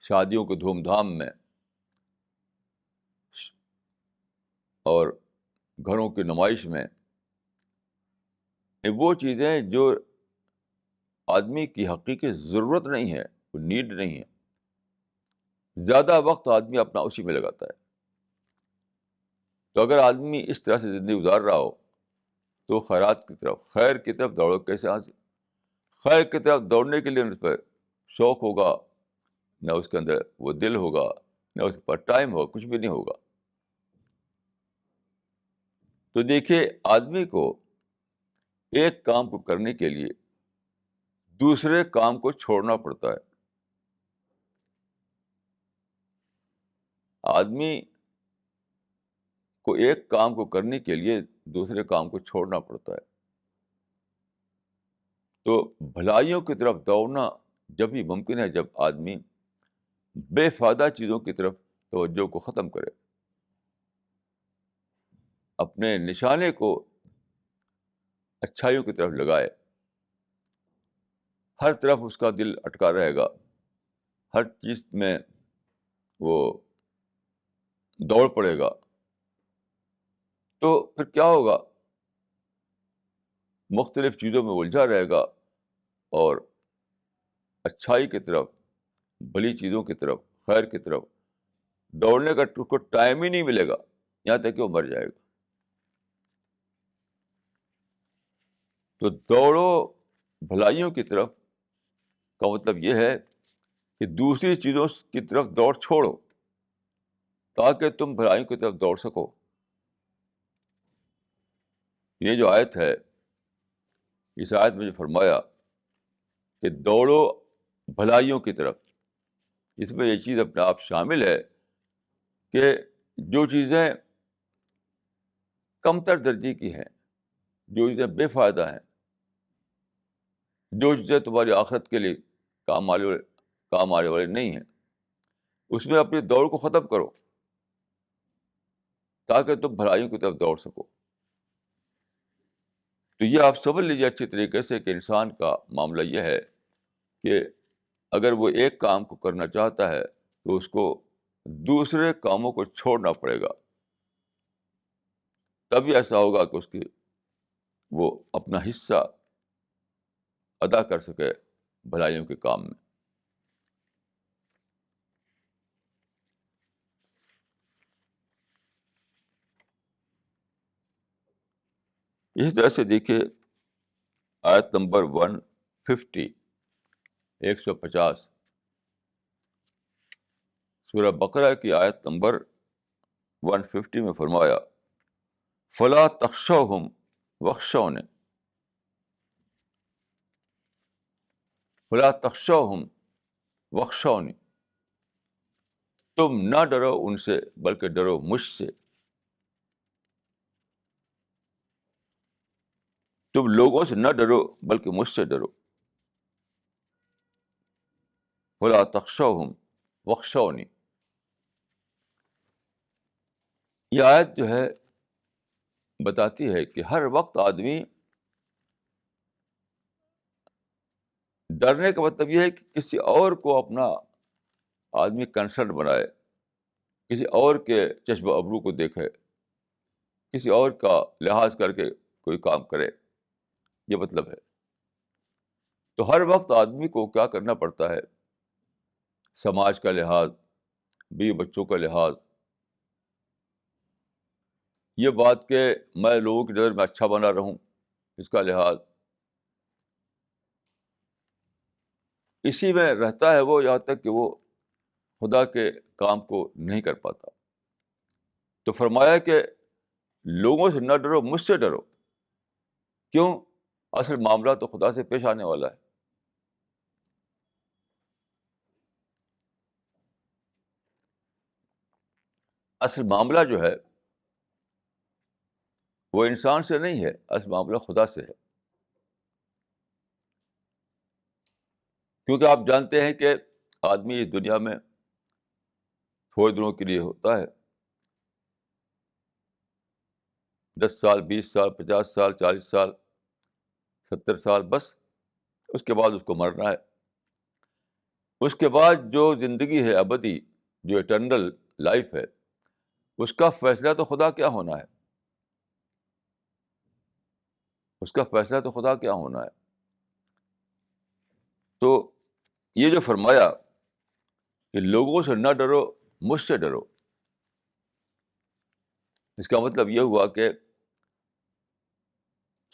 شادیوں کے دھوم دھام میں، اور گھروں کی نمائش میں. یہ وہ چیزیں جو آدمی کی حقیقی ضرورت نہیں ہے، وہ نیڈ نہیں ہے. زیادہ وقت آدمی اپنا اسی میں لگاتا ہے. تو اگر آدمی اس طرح سے زندگی گزار رہا ہو تو خیرات کی طرف، خیر کی طرف دوڑو. کیسے حاصل؟ خیر کی طرف دوڑنے کے لیے اس پر شوق ہوگا، نہ اس کے اندر وہ دل ہوگا، نہ اس پر ٹائم ہوگا، کچھ بھی نہیں ہوگا. تو دیکھیے آدمی کو ایک کام کو کرنے کے لیے دوسرے کام کو چھوڑنا پڑتا ہے. آدمی کو ایک کام کو کرنے کے لیے دوسرے کام کو چھوڑنا پڑتا ہے. تو بھلائیوں کی طرف دوڑنا جب بھی ممکن ہے جب آدمی بے فائدہ چیزوں کی طرف توجہ کو ختم کرے، اپنے نشانے کو اچھائیوں کی طرف لگائے. ہر طرف اس کا دل اٹکا رہے گا، ہر چیز میں وہ دوڑ پڑے گا. تو پھر کیا ہوگا؟ مختلف چیزوں میں الجھا رہے گا اور اچھائی کی طرف، بھلی چیزوں کی طرف، خیر کی طرف دوڑنے کا اس کو ٹائم ہی نہیں ملے گا، یہاں تک کہ وہ مر جائے گا. تو دوڑو بھلائیوں کی طرف کا مطلب یہ ہے کہ دوسری چیزوں کی طرف دوڑ چھوڑو تاکہ تم بھلائیوں کی طرف دوڑ سکو. یہ جو آیت ہے، اس آیت میں جو فرمایا کہ دوڑو بھلائیوں کی طرف، اس میں یہ چیز اپنے آپ شامل ہے کہ جو چیزیں کمتر درجے کی ہیں، جو چیزیں بے فائدہ ہیں، جو چیزیں تمہاری آخرت کے لیے کام آنے والی نہیں ہیں، اس میں اپنی دوڑ کو ختم کرو تاکہ تم بھلائیوں کی طرف دوڑ سکو. تو یہ آپ سمجھ لیجیے اچھی طریقے سے کہ انسان کا معاملہ یہ ہے کہ اگر وہ ایک کام کو کرنا چاہتا ہے تو اس کو دوسرے کاموں کو چھوڑنا پڑے گا. تبھی ایسا ہوگا کہ اس کی وہ اپنا حصہ ادا کر سکے بھلائیوں کے کام میں. اسی طرح سے دیکھیے آیت نمبر 150 150 سورہ بقرہ کی آیت نمبر 150 میں فرمایا فلا تخشوہم واخشونی، فلا تخشوہم واخشونی، تم نہ ڈرو ان سے بلکہ ڈرو مجھ سے. تم لوگوں سے نہ ڈرو بلکہ مجھ سے ڈرو. فلا تخشوہم واخشونی. یہ آیت جو ہے بتاتی ہے کہ ہر وقت آدمی ڈرنے کا مطلب یہ ہے کہ کسی اور کو اپنا آدمی کنسرن بنائے، کسی اور کے چشم ابرو کو دیکھے، کسی اور کا لحاظ کر کے کوئی کام کرے، یہ مطلب ہے. تو ہر وقت آدمی کو کیا کرنا پڑتا ہے؟ سماج کا لحاظ، بیوی بچوں کا لحاظ، یہ بات کہ میں لوگوں کی نظر میں اچھا بنا رہوں، اس کا لحاظ، اسی میں رہتا ہے وہ یہاں تک کہ وہ خدا کے کام کو نہیں کر پاتا. تو فرمایا کہ لوگوں سے نہ ڈرو، مجھ سے ڈرو. کیوں؟ اصل معاملہ تو خدا سے پیش آنے والا ہے. اصل معاملہ جو ہے وہ انسان سے نہیں ہے، اصل معاملہ خدا سے ہے. کیونکہ آپ جانتے ہیں کہ آدمی اس دنیا میں تھوڑے دنوں کے لیے ہوتا ہے، 10 سال، 20 سال، 50 سال، 40 سال، 70 سال، بس اس کے بعد اس کو مرنا ہے. اس کے بعد جو زندگی ہے ابدی، جو اٹرنل لائف ہے، اس کا فیصلہ تو خدا کیا ہونا ہے، اس کا فیصلہ تو خدا کیا ہونا ہے. تو یہ جو فرمایا کہ لوگوں سے نہ ڈرو، مجھ سے ڈرو، اس کا مطلب یہ ہوا کہ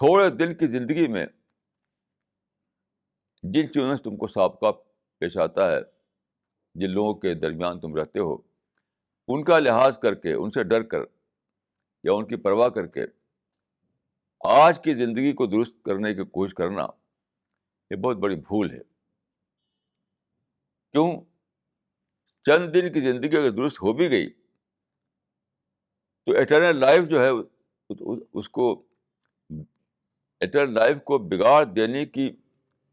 تھوڑے دن کی زندگی میں جن چیزوں سے تم کو سابقہ پیش آتا ہے، جن لوگوں کے درمیان تم رہتے ہو، ان کا لحاظ کر کے، ان سے ڈر کر یا ان کی پرواہ کر کے آج کی زندگی کو درست کرنے کی کوشش کرنا، یہ بہت بڑی بھول ہے. کیوں؟ چند دن کی زندگی اگر درست ہو بھی گئی تو اٹرنل لائف جو ہے اس کو، اٹرنل لائف کو بگاڑ دینے کی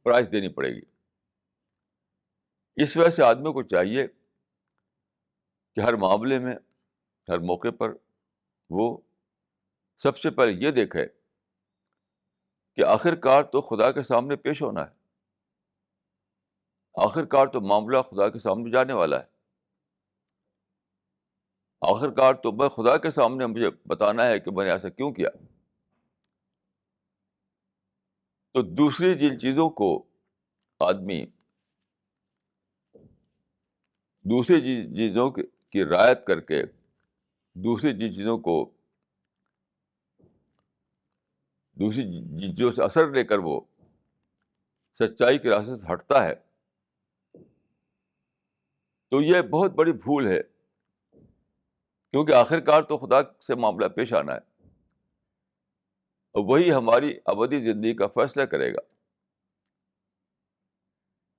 پرائز دینی پڑے گی. اس وجہ سے آدمی کو چاہیے کہ ہر معاملے میں، ہر موقع پر وہ سب سے پہلے یہ دیکھے کہ آخر کار تو خدا کے سامنے پیش ہونا ہے، آخر کار تو معاملہ خدا کے سامنے جانے والا ہے، آخر کار تو میں خدا کے سامنے مجھے بتانا ہے کہ میں نے ایسا کیوں کیا. تو دوسری جن چیزوں کو آدمی، دوسری چیزوں کی رعایت کر کے، دوسری جن چیزوں کو، دوسری چیزوں سے اثر لے کر وہ سچائی کے راستے سے ہٹتا ہے، تو یہ بہت بڑی بھول ہے. کیونکہ آخر کار تو خدا سے معاملہ پیش آنا ہے اور وہی ہماری ابدی زندگی کا فیصلہ کرے گا.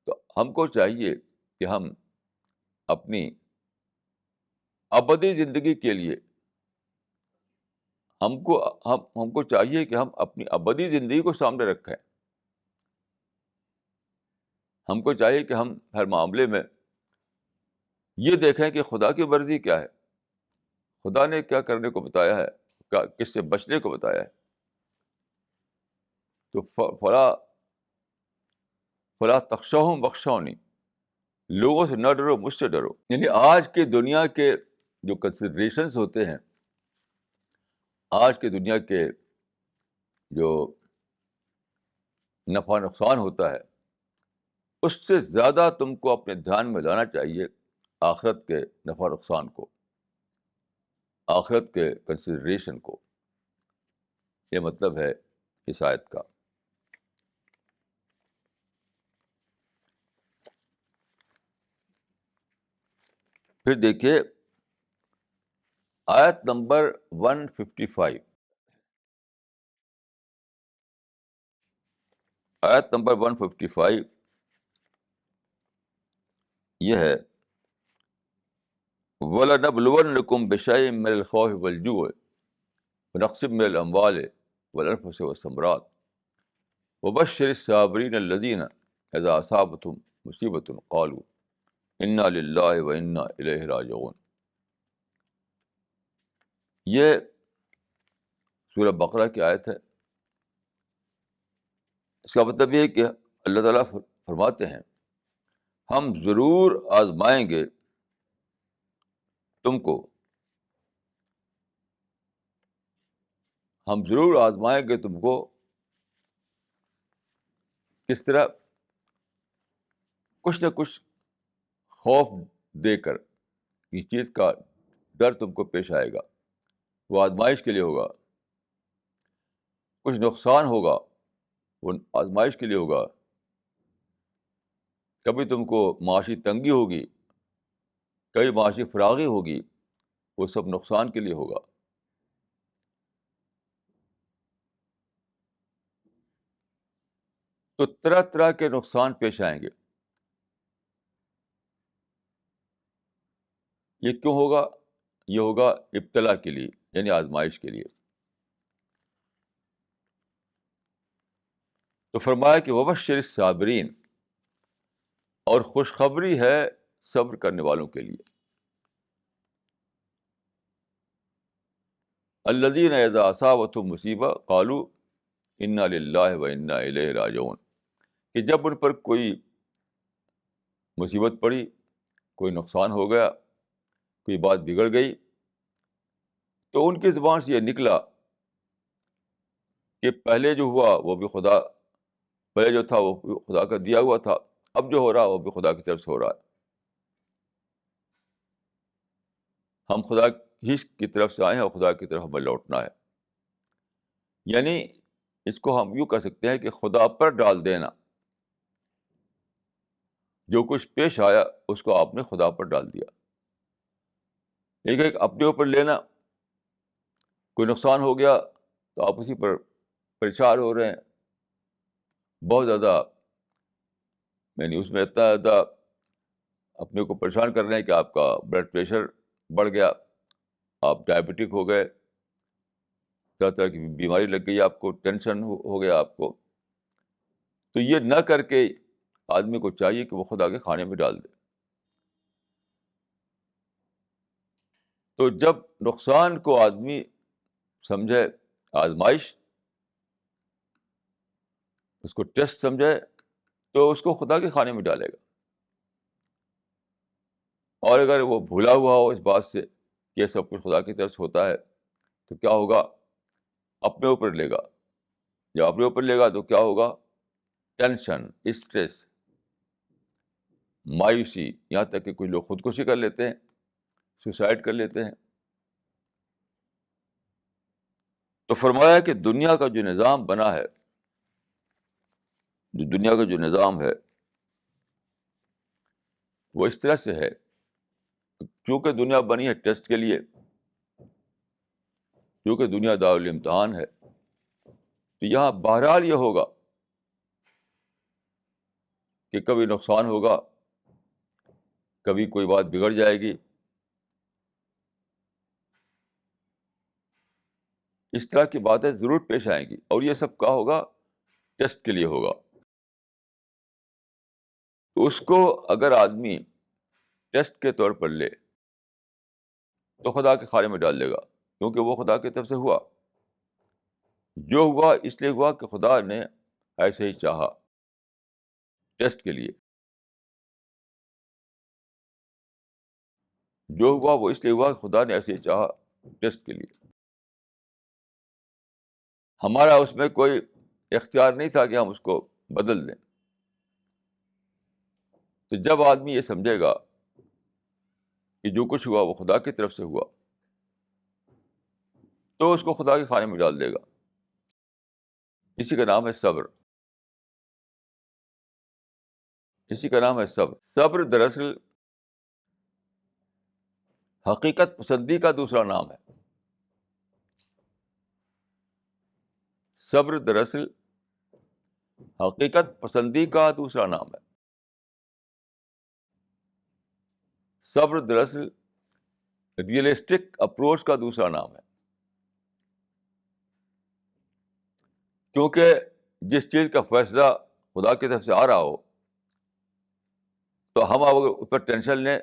تو ہم کو چاہیے کہ ہم اپنی ابدی زندگی کے لیے، ہم کو چاہیے کہ ہم اپنی ابدی زندگی کو سامنے رکھیں. ہم کو چاہیے کہ ہم ہر معاملے میں یہ دیکھیں کہ خدا کی مرضی کیا ہے، خدا نے کیا کرنے کو بتایا ہے، کس سے بچنے کو بتایا ہے. تو فلا تخشوہم واخشونی، لوگوں سے نہ ڈرو، مجھ سے ڈرو. یعنی آج کی دنیا کے جو کنسیڈریشنز ہوتے ہیں، آج کی دنیا کے جو نفع نقصان ہوتا ہے، اس سے زیادہ تم کو اپنے دھیان میں لانا چاہیے آخرت کے نفع نقصان کو، آخرت کے کنسیڈریشن کو. یہ مطلب ہے اس آیت کا. پھر دیکھیے آیت نمبر 155. آیت نمبر 155 یہ ہے وَلَنَبْلُوَنَّكُمْ بِشَيْءٍ مِّنَ الْخَوْفِ وَالْجُوعِ وَنَقْصٍ مِّنَ الْأَمْوَالِ وَالْأَنفُسِ وَالثَّمَرَاتِ وَبَشِّرِ الصَّابِرِينَ الَّذِينَ إِذَا أَصَابَتْهُمْ مُصِيبَةٌ قَالُوا إِنَّا لِلَّهِ وَإِنَّا إِلَيْهِ راجعون. یہ سورہ بقرہ کی آیت ہے. اس کا مطلب یہ ہے کہ اللہ تعالیٰ فرماتے ہیں ہم ضرور آزمائیں گے تم کو، ہم ضرور آزمائیں گے تم کو. کس طرح؟ کچھ نہ کچھ خوف دے کر، اس چیز کا ڈر تم کو پیش آئے گا، وہ آزمائش کے لیے ہوگا. کچھ نقصان ہوگا، وہ آزمائش کے لیے ہوگا. کبھی تم کو معاشی تنگی ہوگی، کبھی معاشی فراغی ہوگی، وہ سب نقصان کے لیے ہوگا. تو طرح طرح کے نقصان پیش آئیں گے. یہ کیوں ہوگا؟ یہ ہوگا ابتلا کے لیے، یعنی آزمائش کے لیے. تو فرمایا کہ وبشر الصابرین، اور خوشخبری ہے صبر کرنے والوں کے لیے. الذین اذا اصابتهم مصیبہ قالوا انا للہ وانا الیہ راجعون، کہ جب ان پر کوئی مصیبت پڑی، کوئی نقصان ہو گیا، کوئی بات بگڑ گئی، تو ان کی زبان سے یہ نکلا کہ پہلے جو ہوا وہ بھی خدا، پہلے جو تھا وہ بھی خدا کا دیا ہوا تھا، اب جو ہو رہا وہ بھی خدا کی طرف سے ہو رہا ہے. ہم خدا ہی کی طرف سے آئے ہیں اور خدا کی طرف ہمیں لوٹنا ہے. یعنی اس کو ہم یوں کہہ سکتے ہیں کہ خدا پر ڈال دینا. جو کچھ پیش آیا اس کو آپ نے خدا پر ڈال دیا. ایک ایک اپنے اوپر لینا. کوئی نقصان ہو گیا تو آپ اسی پر پریشان ہو رہے ہیں بہت زیادہ، یعنی اس میں اتنا زیادہ اپنے کو پریشان کر رہے ہیں کہ آپ کا بلڈ پریشر بڑھ گیا، آپ ڈائبٹک ہو گئے، طرح طرح کی بیماری لگ گئی آپ کو، ٹینشن ہو گیا آپ کو. تو یہ نہ کر کے آدمی کو چاہیے کہ وہ خدا کے کھانے میں ڈال دے. تو جب نقصان کو آدمی سمجھے آزمائش، اس کو ٹیسٹ سمجھے، تو اس کو خدا کے کھانے میں ڈالے گا. اور اگر وہ بھولا ہوا ہو اس بات سے کہ یہ سب کچھ خدا کی طرف سے ہوتا ہے، تو کیا ہوگا؟ اپنے اوپر لے گا. جب اپنے اوپر لے گا تو کیا ہوگا؟ ٹینشن، اسٹریس، مایوسی، یہاں تک کہ کچھ لوگ خودکشی کر لیتے ہیں، سوسائڈ کر لیتے ہیں. تو فرمایا کہ دنیا کا جو نظام بنا ہے، دنیا کا جو نظام ہے وہ اس طرح سے ہے، کیونکہ دنیا بنی ہے ٹیسٹ کے لیے، کیونکہ دنیا دارالامتحان ہے، تو یہاں بہرحال یہ ہوگا کہ کبھی نقصان ہوگا، کبھی کوئی بات بگڑ جائے گی. اس طرح کی باتیں ضرور پیش آئیں گی، اور یہ سب کیا ہوگا؟ ٹیسٹ کے لیے ہوگا. تو اس کو اگر آدمی ٹیسٹ کے طور پر لے تو خدا کے کھانے میں ڈال دے گا، کیونکہ وہ خدا کی طرف سے ہوا. جو ہوا اس لیے ہوا کہ خدا نے ایسے ہی چاہا، ٹیسٹ کے لیے. جو ہوا وہ اس لیے ہوا کہ خدا نے ایسے ہی چاہا، ٹیسٹ کے لیے. ہمارا اس میں کوئی اختیار نہیں تھا کہ ہم اس کو بدل دیں. تو جب آدمی یہ سمجھے گا کہ جو کچھ ہوا وہ خدا کی طرف سے ہوا، تو اس کو خدا کے کھانے میں ڈال دے گا. اسی کا نام ہے صبر. اسی کا نام ہے صبر. صبر دراصل حقیقت پسندی کا دوسرا نام ہے. صبر دراصل حقیقت پسندی کا دوسرا نام ہے. صبر دراصل ریئلسٹک اپروچ کا دوسرا نام ہے. کیونکہ جس چیز کا فیصلہ خدا کی طرف سے آ رہا ہو تو ہم اگر اس پر ٹینشن لیں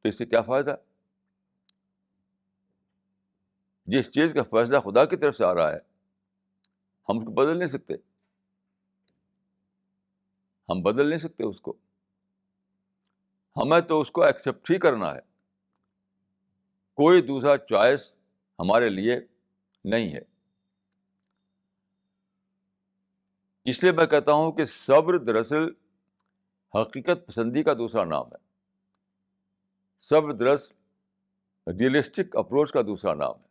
تو اس سے کیا فائدہ؟ جس چیز کا فیصلہ خدا کی طرف سے آ رہا ہے ہم اس کو بدل نہیں سکتے. ہم بدل نہیں سکتے اس کو. ہمیں تو اس کو ایکسیپٹ ہی کرنا ہے. کوئی دوسرا چوائس ہمارے لیے نہیں ہے. اس لیے میں کہتا ہوں کہ صبر دراصل حقیقت پسندی کا دوسرا نام ہے. صبر دراصل ریئلسٹک اپروچ کا دوسرا نام ہے.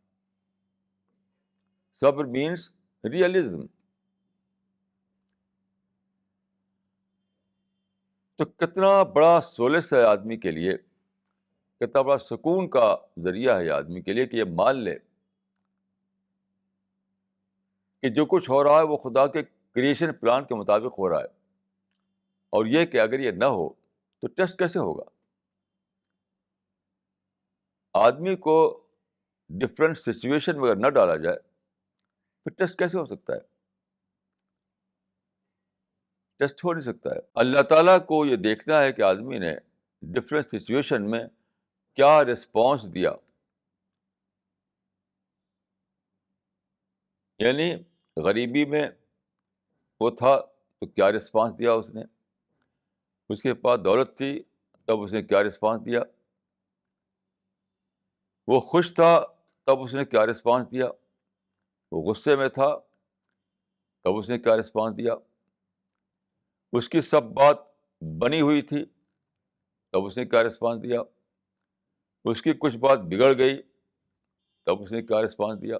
صبر مینس ریئلزم. تو کتنا بڑا سولس ہے آدمی کے لیے, کتنا بڑا سکون کا ذریعہ ہے آدمی کے لیے کہ یہ مان لے کہ جو کچھ ہو رہا ہے وہ خدا کے کریشن پلان کے مطابق ہو رہا ہے. اور یہ کہ اگر یہ نہ ہو تو ٹیسٹ کیسے ہوگا؟ آدمی کو ڈفرینٹ سچویشن میں اگر نہ ڈالا جائے پھر ٹیسٹ کیسے ہو سکتا ہے؟ ٹیسٹ ہو نہیں سکتا ہے. اللہ تعالیٰ کو یہ دیکھنا ہے کہ آدمی نے ڈفرینٹ سچویشن میں کیا رسپانس دیا. یعنی غریبی میں وہ تھا تو کیا رسپانس دیا اس نے. اس کے پاس دولت تھی تب اس نے کیا رسپانس دیا. وہ خوش تھا تب اس نے کیا رسپانس دیا. وہ غصے میں تھا تب اس نے کیا رسپانس دیا. اس کی سب بات بنی ہوئی تھی تب اس نے کیا رسپانس دیا. اس کی کچھ بات بگڑ گئی تب اس نے کیا رسپانس دیا.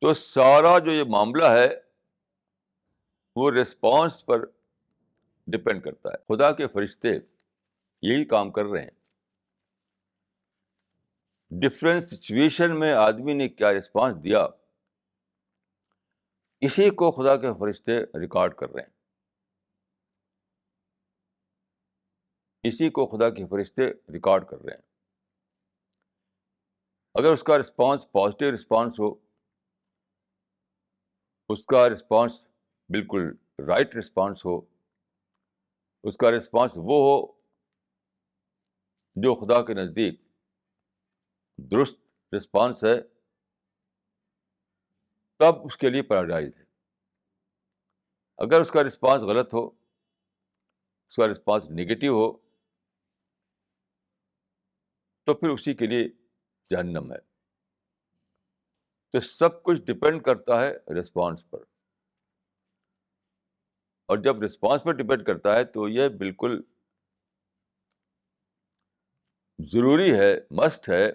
تو سارا جو یہ معاملہ ہے وہ رسپانس پر ڈپینڈ کرتا ہے. خدا کے فرشتے یہی کام کر رہے ہیں. ڈفرینٹ سچویشن میں آدمی نے کیا رسپانس دیا اسی کو خدا کے فرشتے ریکارڈ کر رہے ہیں. اسی کو خدا کے فرشتے ریکارڈ کر رہے ہیں. اگر اس کا رسپانس پازیٹیو رسپانس ہو, اس کا رسپانس بالکل رائٹ رسپانس ہو, اس کا رسپانس وہ ہو جو خدا کے نزدیک درست رسپانس ہے, تب اس کے لیے پیراڈائز ہے. اگر اس کا رسپانس غلط ہو, اس کا رسپانس نگیٹو ہو, تو پھر اسی کے لیے جہنم ہے. تو سب کچھ ڈپینڈ کرتا ہے رسپانس پر. اور جب رسپانس پر ڈپینڈ کرتا ہے تو یہ بالکل ضروری ہے, مسٹ ہے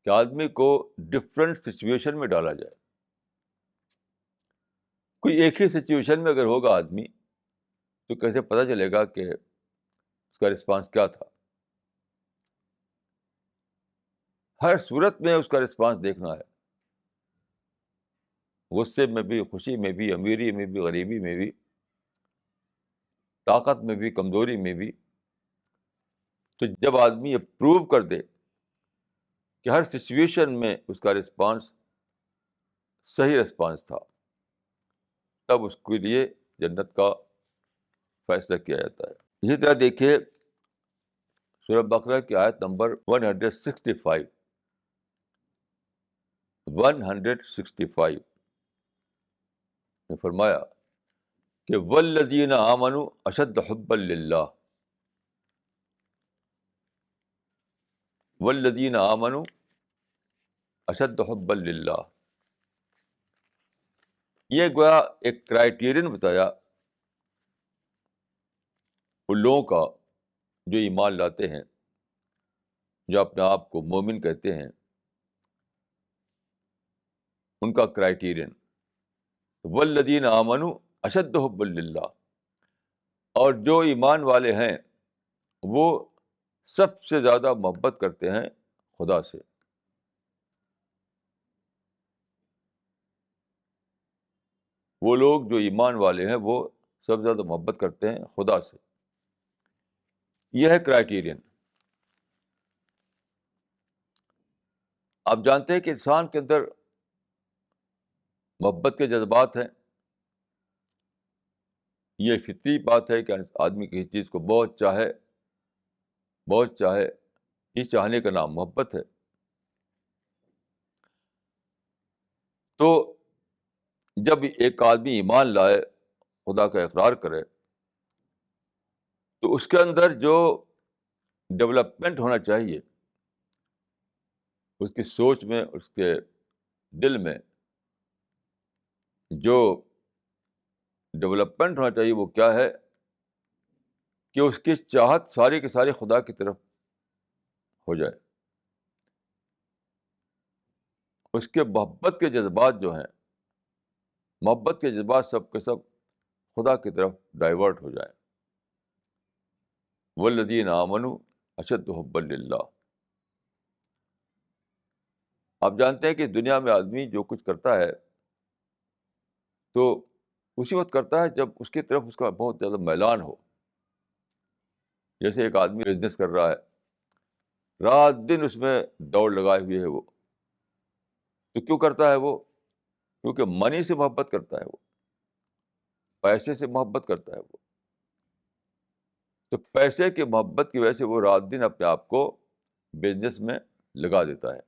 کہ آدمی کو ڈفرینٹ سچویشن میں ڈالا جائے. کوئی ایک ہی سچویشن میں اگر ہوگا آدمی تو کیسے پتہ چلے گا کہ اس کا رسپانس کیا تھا؟ ہر صورت میں اس کا رسپانس دیکھنا ہے. غصے میں بھی, خوشی میں بھی, امیری میں بھی, غریبی میں بھی, طاقت میں بھی, کمزوری میں بھی. تو جب آدمی یہ پروو کر دے کہ ہر سچویشن میں اس کا رسپانس صحیح رسپانس تھا, تب اس کے لیے جنت کا فیصلہ کیا جاتا ہے. اسی طرح دیکھیے سورہ بقرہ کی آیت نمبر 165 میں فرمایا کہ والذین آمنوا اشد حبا للہ. والذین آمنوا اشد حبا للہ. یہ گویا ایک کرائیٹیرین بتایا ان لوگوں کا جو ایمان لاتے ہیں, جو اپنے آپ کو مومن کہتے ہیں, ان کا کرائٹیرین. والذین آمنوا اشد حبا للہ، اور جو ایمان والے ہیں وہ سب سے زیادہ محبت کرتے ہیں خدا سے. وہ لوگ جو ایمان والے ہیں وہ سب سے زیادہ محبت کرتے ہیں خدا سے. یہ ہے کرائٹیرین. آپ جانتے ہیں کہ انسان کے اندر محبت کے جذبات ہیں. یہ فطری بات ہے کہ آدمی کسی چیز کو بہت چاہے، بہت چاہے. یہ چاہنے کا نام محبت ہے. تو جب ایک آدمی ایمان لائے، خدا کا اقرار کرے، تو اس کے اندر جو ڈیولپمنٹ ہونا چاہیے، اس کی سوچ میں، اس کے دل میں جو ڈیولپمنٹ ہونا چاہیے وہ کیا ہے کہ اس کی چاہت ساری کی ساری خدا کی طرف ہو جائے. اس کے محبت کے جذبات جو ہیں، محبت کے جذبات سب کے سب خدا کی طرف ڈائیورٹ ہو جائیں. والذین آمنوا اشد حبا للہ. آپ جانتے ہیں کہ دنیا میں آدمی جو کچھ کرتا ہے تو اسی وقت کرتا ہے جب اس کی طرف اس کا بہت زیادہ میلان ہو. جیسے ایک آدمی بزنس کر رہا ہے، رات دن اس میں دوڑ لگائے ہوئے ہے وہ. تو کیوں کرتا ہے وہ؟ کیونکہ منی سے محبت کرتا ہے وہ، پیسے سے محبت کرتا ہے وہ. تو پیسے کی محبت کی وجہ سے وہ رات دن اپنے آپ کو بزنس میں لگا دیتا ہے.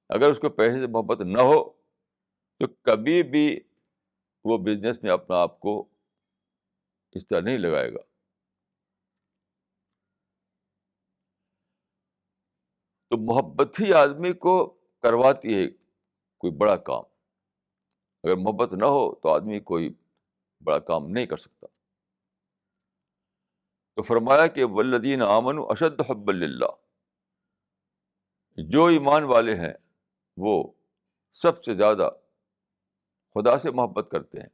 اگر اس کو پیسے سے محبت نہ ہو تو کبھی بھی وہ بزنس میں اپنا آپ کو اس طرح نہیں لگائے گا. تو محبت ہی آدمی کو کرواتی ہے کوئی بڑا کام. اگر محبت نہ ہو تو آدمی کوئی بڑا کام نہیں کر سکتا. تو فرمایا کہ والذین آمنوا اشد حبا للہ، جو ایمان والے ہیں وہ سب سے زیادہ خدا سے محبت کرتے ہیں.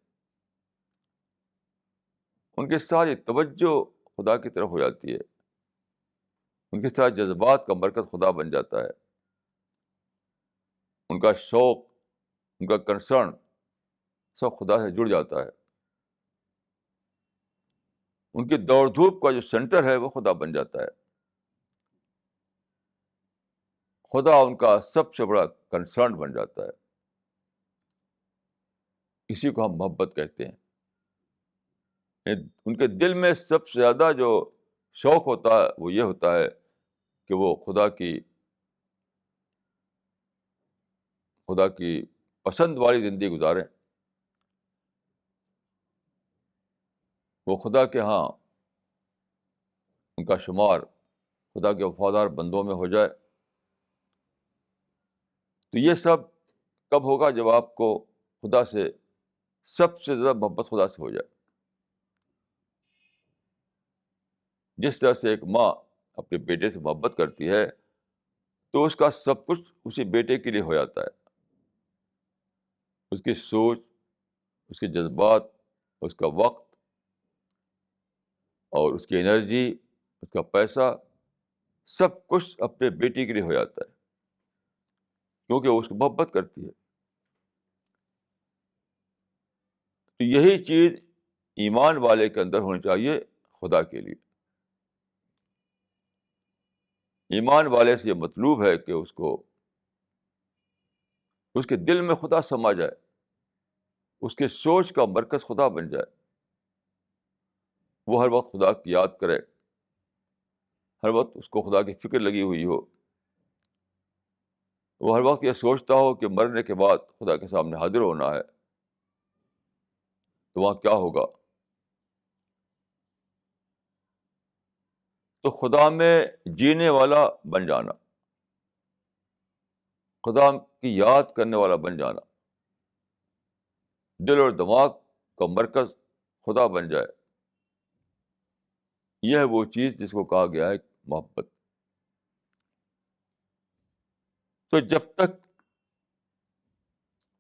ان کی ساری توجہ خدا کی طرف ہو جاتی ہے. ان کے سارے جذبات کا مرکز خدا بن جاتا ہے. ان کا شوق، ان کا کنسرن سب خدا سے جڑ جاتا ہے. ان کی دوڑ دھوپ کا جو سینٹر ہے وہ خدا بن جاتا ہے. خدا ان کا سب سے بڑا کنسرن بن جاتا ہے. اسی کو ہم محبت کہتے ہیں. ان کے دل میں سب سے زیادہ جو شوق ہوتا ہے وہ یہ ہوتا ہے کہ وہ خدا کی پسند والی زندگی گزاریں. وہ خدا کے ہاں ان کا شمار خدا کے وفادار بندوں میں ہو جائے. تو یہ سب کب ہوگا؟ جب آپ کو خدا سے سب سے زیادہ محبت خدا سے ہو جائے. جس طرح سے ایک ماں اپنے بیٹے سے محبت کرتی ہے تو اس کا سب کچھ اسی بیٹے کے لیے ہو جاتا ہے. اس کی سوچ، اس کے جذبات، اس کا وقت اور اس کی انرجی، اس کا پیسہ، سب کچھ اپنے بیٹی کے لیے ہو جاتا ہے کیونکہ وہ اس کو محبت کرتی ہے. تو یہی چیز ایمان والے کے اندر ہونی چاہیے خدا کے لیے. ایمان والے سے یہ مطلوب ہے کہ اس کے دل میں خدا سما جائے، اس کے سوچ کا مرکز خدا بن جائے. وہ ہر وقت خدا کی یاد کرے، ہر وقت اس کو خدا کی فکر لگی ہوئی ہو. وہ ہر وقت یہ سوچتا ہو کہ مرنے کے بعد خدا کے سامنے حاضر ہونا ہے تو وہاں کیا ہوگا. تو خدا میں جینے والا بن جانا، خدا کی یاد کرنے والا بن جانا، دل اور دماغ کا مرکز خدا بن جائے، یہ ہے وہ چیز جس کو کہا گیا ہے محبت. تو جب تک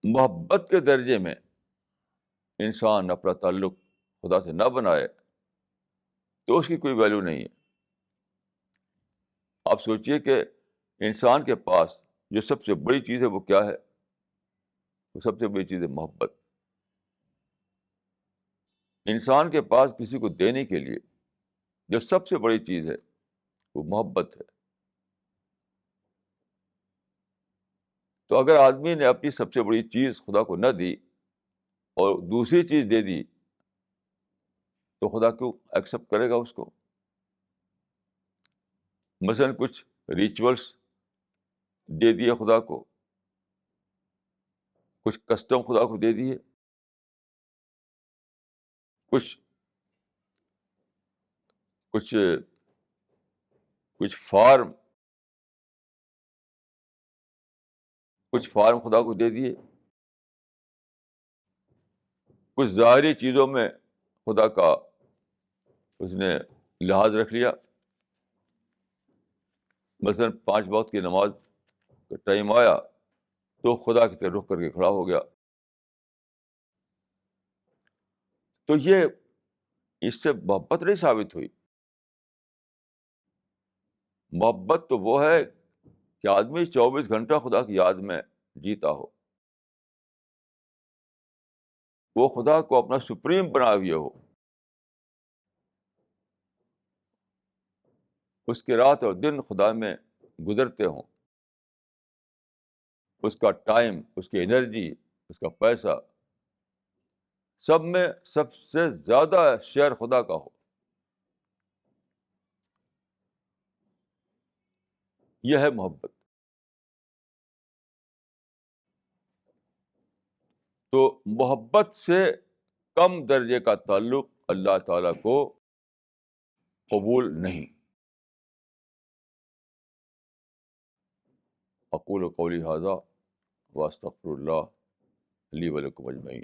محبت کے درجے میں انسان اپنا تعلق خدا سے نہ بنائے تو اس کی کوئی ویلیو نہیں ہے. آپ سوچئے کہ انسان کے پاس جو سب سے بڑی چیز ہے وہ کیا ہے؟ وہ سب سے بڑی چیز ہے محبت. انسان کے پاس کسی کو دینے کے لیے جو سب سے بڑی چیز ہے وہ محبت ہے. تو اگر آدمی نے اپنی سب سے بڑی چیز خدا کو نہ دی اور دوسری چیز دے دی تو خدا کیوں ایکسیپٹ کرے گا اس کو؟ مثلاً کچھ ریچولس دے دیے خدا کو، کچھ کسٹم خدا کو دے دیے، کچھ کچھ کچھ فارم کچھ فارم خدا کو دے دیے، کچھ ظاہری چیزوں میں خدا کا اس نے لحاظ رکھ لیا. مثلاً 5 وقت کی نماز کا ٹائم آیا تو خدا کی طرف رخ کر کے کھڑا ہو گیا. تو یہ اس سے محبت نہیں ثابت ہوئی. محبت تو وہ ہے کہ آدمی 24 گھنٹہ خدا کی یاد میں جیتا ہو، وہ خدا کو اپنا سپریم بنا ہوئے ہو، اس کے رات اور دن خدا میں گزرتے ہوں، اس کا ٹائم، اس کی انرجی، اس کا پیسہ سب میں سب سے زیادہ شیئر خدا کا ہو. یہ ہے محبت. تو محبت سے کم درجے کا تعلق اللہ تعالیٰ کو قبول نہیں. اقول قولی ھذا واستغفر اللہ لی ولکم اجمعین.